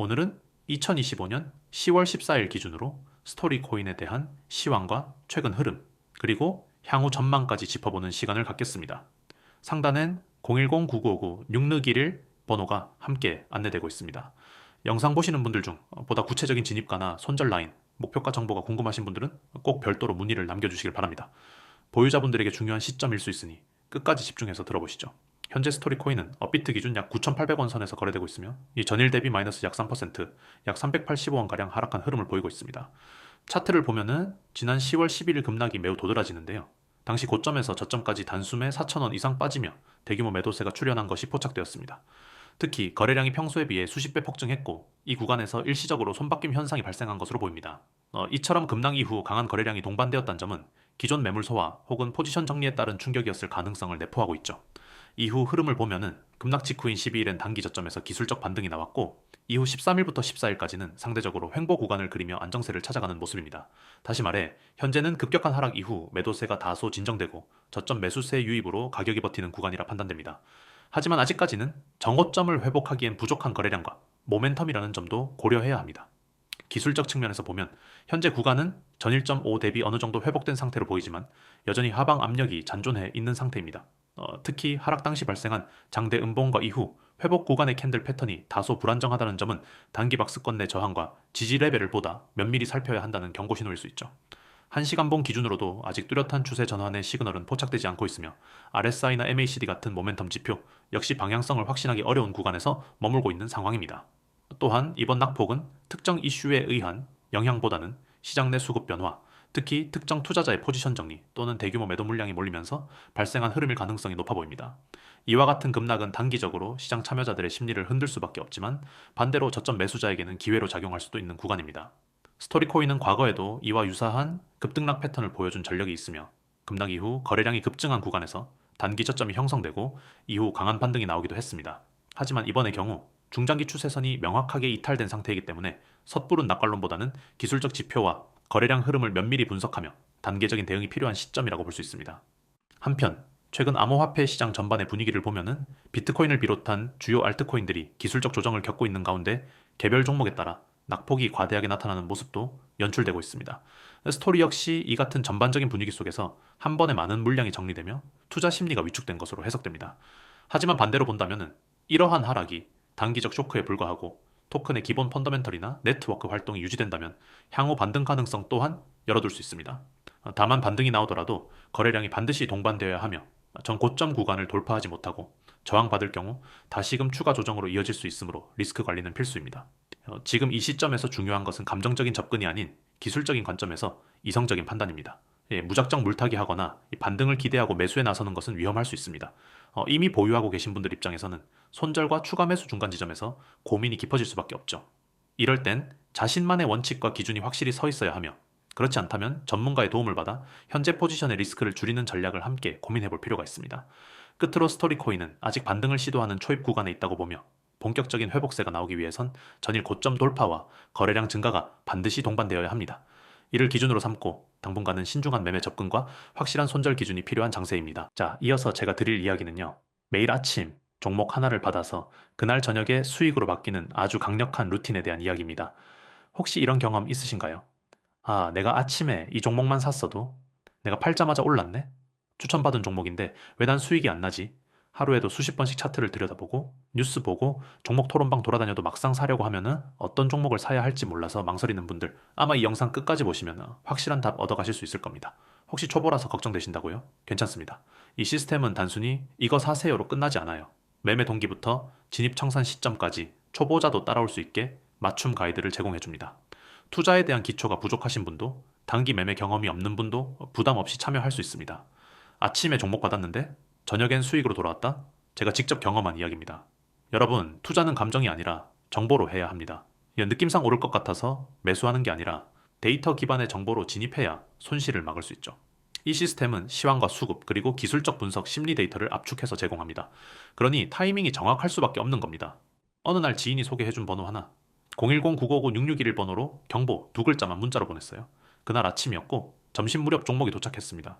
오늘은 2025년 10월 14일 기준으로 스토리코인에 대한 시황과 최근 흐름, 그리고 향후 전망까지 짚어보는 시간을 갖겠습니다. 상단엔 010-9959-6611 번호가 함께 안내되고 있습니다. 영상 보시는 분들 중 보다 구체적인 진입가나 손절 라인, 목표가 정보가 궁금하신 분들은 꼭 별도로 문의를 남겨주시길 바랍니다. 보유자분들에게 중요한 시점일 수 있으니 끝까지 집중해서 들어보시죠. 현재 스토리코인은 업비트 기준 약 9,800원 선에서 거래되고 있으며 이 전일 대비 마이너스 약 3%, 약 385원가량 하락한 흐름을 보이고 있습니다. 차트를 보면은 지난 10월 11일 급락이 매우 도드라지는데요. 당시 고점에서 저점까지 단숨에 4,000원 이상 빠지며 대규모 매도세가 출현한 것이 포착되었습니다. 특히 거래량이 평소에 비해 수십 배 폭증했고 이 구간에서 일시적으로 손바뀜 현상이 발생한 것으로 보입니다. 이처럼 급락 이후 강한 거래량이 동반되었다는 점은 기존 매물 소화 혹은 포지션 정리에 따른 충격이었을 가능성을 내포하고 있죠. 이후 흐름을 보면은 급락 직후인 12일엔 단기 저점에서 기술적 반등이 나왔고 이후 13일부터 14일까지는 상대적으로 횡보 구간을 그리며 안정세를 찾아가는 모습입니다. 다시 말해 현재는 급격한 하락 이후 매도세가 다소 진정되고 저점 매수세 유입으로 가격이 버티는 구간이라 판단됩니다. 하지만 아직까지는 정고점을 회복하기엔 부족한 거래량과 모멘텀이라는 점도 고려해야 합니다. 기술적 측면에서 보면 현재 구간은 전일 점 5 대비 어느 정도 회복된 상태로 보이지만 여전히 하방 압력이 잔존해 있는 상태입니다. 특히 하락 당시 발생한 장대 음봉과 이후 회복 구간의 캔들 패턴이 다소 불안정하다는 점은 단기 박스권 내 저항과 지지 레벨을 보다 면밀히 살펴야 한다는 경고 신호일 수 있죠. 1시간봉 기준으로도 아직 뚜렷한 추세 전환의 시그널은 포착되지 않고 있으며 RSI나 MACD 같은 모멘텀 지표 역시 방향성을 확신하기 어려운 구간에서 머물고 있는 상황입니다. 또한 이번 낙폭은 특정 이슈에 의한 영향보다는 시장 내 수급 변화, 특히 특정 투자자의 포지션 정리 또는 대규모 매도 물량이 몰리면서 발생한 흐름일 가능성이 높아 보입니다. 이와 같은 급락은 단기적으로 시장 참여자들의 심리를 흔들 수밖에 없지만 반대로 저점 매수자에게는 기회로 작용할 수도 있는 구간입니다. 스토리코인은 과거에도 이와 유사한 급등락 패턴을 보여준 전력이 있으며 급락 이후 거래량이 급증한 구간에서 단기 저점이 형성되고 이후 강한 반등이 나오기도 했습니다. 하지만 이번의 경우 중장기 추세선이 명확하게 이탈된 상태이기 때문에 섣부른 낙관론보다는 기술적 지표와 거래량 흐름을 면밀히 분석하며 단계적인 대응이 필요한 시점이라고 볼 수 있습니다. 한편 최근 암호화폐 시장 전반의 분위기를 보면은 비트코인을 비롯한 주요 알트코인들이 기술적 조정을 겪고 있는 가운데 개별 종목에 따라 낙폭이 과대하게 나타나는 모습도 연출되고 있습니다. 스토리 역시 이 같은 전반적인 분위기 속에서 한 번에 많은 물량이 정리되며 투자 심리가 위축된 것으로 해석됩니다. 하지만 반대로 본다면은 이러한 하락이 단기적 쇼크에 불과하고 토큰의 기본 펀더멘털이나 네트워크 활동이 유지된다면 향후 반등 가능성 또한 열어둘 수 있습니다. 다만 반등이 나오더라도 거래량이 반드시 동반되어야 하며 전 고점 구간을 돌파하지 못하고 저항받을 경우 다시금 추가 조정으로 이어질 수 있으므로 리스크 관리는 필수입니다. 지금 이 시점에서 중요한 것은 감정적인 접근이 아닌 기술적인 관점에서 이성적인 판단입니다. 무작정 물타기 하거나 반등을 기대하고 매수에 나서는 것은 위험할 수 있습니다. 이미 보유하고 계신 분들 입장에서는 손절과 추가 매수 중간 지점에서 고민이 깊어질 수밖에 없죠. 이럴 땐 자신만의 원칙과 기준이 확실히 서 있어야 하며 그렇지 않다면 전문가의 도움을 받아 현재 포지션의 리스크를 줄이는 전략을 함께 고민해 볼 필요가 있습니다. 끝으로 스토리코인은 아직 반등을 시도하는 초입 구간에 있다고 보며 본격적인 회복세가 나오기 위해선 전일 고점 돌파와 거래량 증가가 반드시 동반되어야 합니다. 이를 기준으로 삼고 당분간은 신중한 매매 접근과 확실한 손절 기준이 필요한 장세입니다. 자, 이어서 제가 드릴 이야기는요. 매일 아침 종목 하나를 받아서 그날 저녁에 수익으로 바뀌는 아주 강력한 루틴에 대한 이야기입니다. 혹시 이런 경험 있으신가요? 아, 내가 아침에 이 종목만 샀어도 내가 팔자마자 올랐네? 추천받은 종목인데 왜 난 수익이 안 나지? 하루에도 수십 번씩 차트를 들여다보고 뉴스 보고 종목 토론방 돌아다녀도 막상 사려고 하면은 어떤 종목을 사야 할지 몰라서 망설이는 분들 아마 이 영상 끝까지 보시면 확실한 답 얻어가실 수 있을 겁니다. 혹시 초보라서 걱정되신다고요? 괜찮습니다. 이 시스템은 단순히 이거 사세요로 끝나지 않아요. 매매 동기부터 진입 청산 시점까지 초보자도 따라올 수 있게 맞춤 가이드를 제공해 줍니다. 투자에 대한 기초가 부족하신 분도 단기 매매 경험이 없는 분도 부담 없이 참여할 수 있습니다. 아침에 종목 받았는데 저녁엔 수익으로 돌아왔다? 제가 직접 경험한 이야기입니다. 여러분, 투자는 감정이 아니라 정보로 해야 합니다. 느낌상 오를 것 같아서 매수하는 게 아니라 데이터 기반의 정보로 진입해야 손실을 막을 수 있죠. 이 시스템은 시황과 수급 그리고 기술적 분석 심리 데이터를 압축해서 제공합니다. 그러니 타이밍이 정확할 수밖에 없는 겁니다. 어느 날 지인이 소개해준 번호 하나 010-955-6611 번호로 경보 두 글자만 문자로 보냈어요. 그날 아침이었고 점심 무렵 종목이 도착했습니다.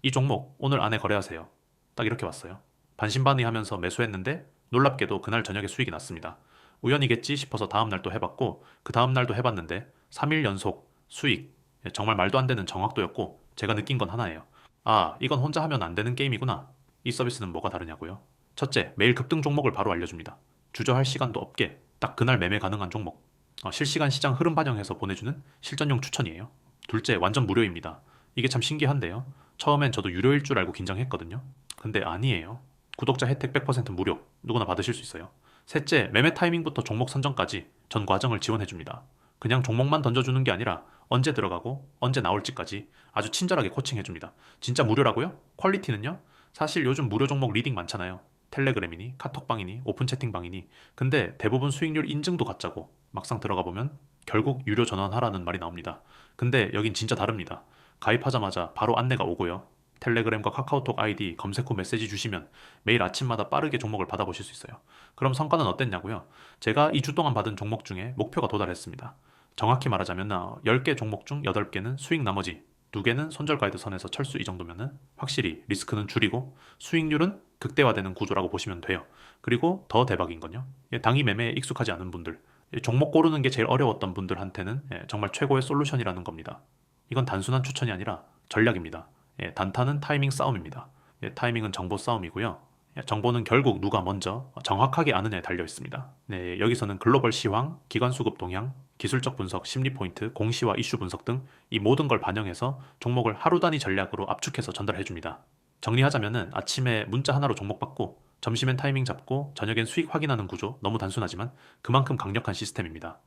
이 종목 오늘 안에 거래하세요. 딱 이렇게 왔어요. 반신반의하면서 매수했는데 놀랍게도 그날 저녁에 수익이 났습니다. 우연이겠지 싶어서 다음날 또 해봤고 그 다음날도 해봤는데 3일 연속 수익. 정말 말도 안 되는 정확도였고 제가 느낀 건 하나예요. 아, 이건 혼자 하면 안 되는 게임이구나. 이 서비스는 뭐가 다르냐고요? 첫째, 매일 급등 종목을 바로 알려줍니다. 주저할 시간도 없게 딱 그날 매매 가능한 종목. 실시간 시장 흐름 반영해서 보내주는 실전용 추천이에요. 둘째, 완전 무료입니다. 이게 참 신기한데요. 처음엔 저도 유료일 줄 알고 긴장했거든요. 근데 아니에요. 구독자 혜택 100% 무료. 누구나 받으실 수 있어요. 셋째, 매매 타이밍부터 종목 선정까지 전 과정을 지원해줍니다. 그냥 종목만 던져주는 게 아니라 언제 들어가고 언제 나올지까지 아주 친절하게 코칭해줍니다. 진짜 무료라고요? 퀄리티는요? 사실 요즘 무료 종목 리딩 많잖아요. 텔레그램이니 카톡방이니 오픈 채팅방이니. 근데 대부분 수익률 인증도 가짜고 막상 들어가 보면 결국 유료 전환하라는 말이 나옵니다. 근데 여긴 진짜 다릅니다. 가입하자마자 바로 안내가 오고요. 텔레그램과 카카오톡 아이디 검색 후 메시지 주시면 매일 아침마다 빠르게 종목을 받아보실 수 있어요. 그럼 성과는 어땠냐고요? 제가 2주 동안 받은 종목 중에 목표가 도달했습니다. 정확히 말하자면 10개 종목 중 8개는 수익 나머지 2개는 손절 가이드 선에서 철수. 이 정도면 확실히 리스크는 줄이고 수익률은 극대화되는 구조라고 보시면 돼요. 그리고 더 대박인 건요. 당이 매매에 익숙하지 않은 분들, 종목 고르는 게 제일 어려웠던 분들한테는 정말 최고의 솔루션이라는 겁니다. 이건 단순한 추천이 아니라 전략입니다. 단타는 타이밍 싸움입니다. 타이밍은 정보 싸움이고요. 정보는 결국 누가 먼저 정확하게 아느냐에 달려 있습니다. 네, 여기서는 글로벌 시황, 기관 수급 동향, 기술적 분석, 심리 포인트, 공시와 이슈 분석 등 이 모든 걸 반영해서 종목을 하루 단위 전략으로 압축해서 전달해 줍니다. 정리하자면은 아침에 문자 하나로 종목 받고 점심엔 타이밍 잡고 저녁엔 수익 확인하는 구조. 너무 단순하지만 그만큼 강력한 시스템입니다.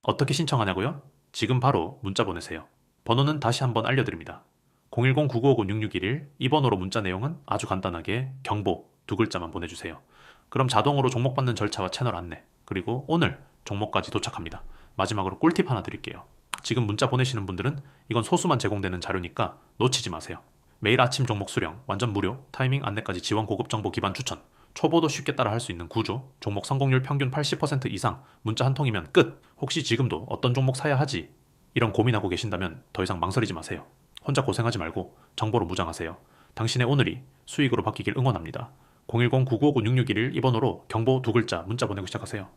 어떻게 신청하냐고요? 지금 바로 문자 보내세요. 번호는 다시 한번 알려드립니다. 010-9959-6611. 이 번호로 문자 내용은 아주 간단하게 경보 2글자만 보내주세요. 그럼 자동으로 종목 받는 절차와 채널 안내, 그리고 오늘 종목까지 도착합니다. 마지막으로 꿀팁 하나 드릴게요. 지금 문자 보내시는 분들은 이건 소수만 제공되는 자료니까 놓치지 마세요. 매일 아침 종목 수령, 완전 무료, 타이밍 안내까지 지원 고급 정보 기반 추천, 초보도 쉽게 따라 할 수 있는 구조, 종목 성공률 평균 80% 이상, 문자 한 통이면 끝! 혹시 지금도 어떤 종목 사야 하지? 이런 고민하고 계신다면 더 이상 망설이지 마세요. 혼자 고생하지 말고 정보로 무장하세요. 당신의 오늘이 수익으로 바뀌길 응원합니다. 010-9959-6611 이 번호로 경보 2글자 문자 보내고 시작하세요.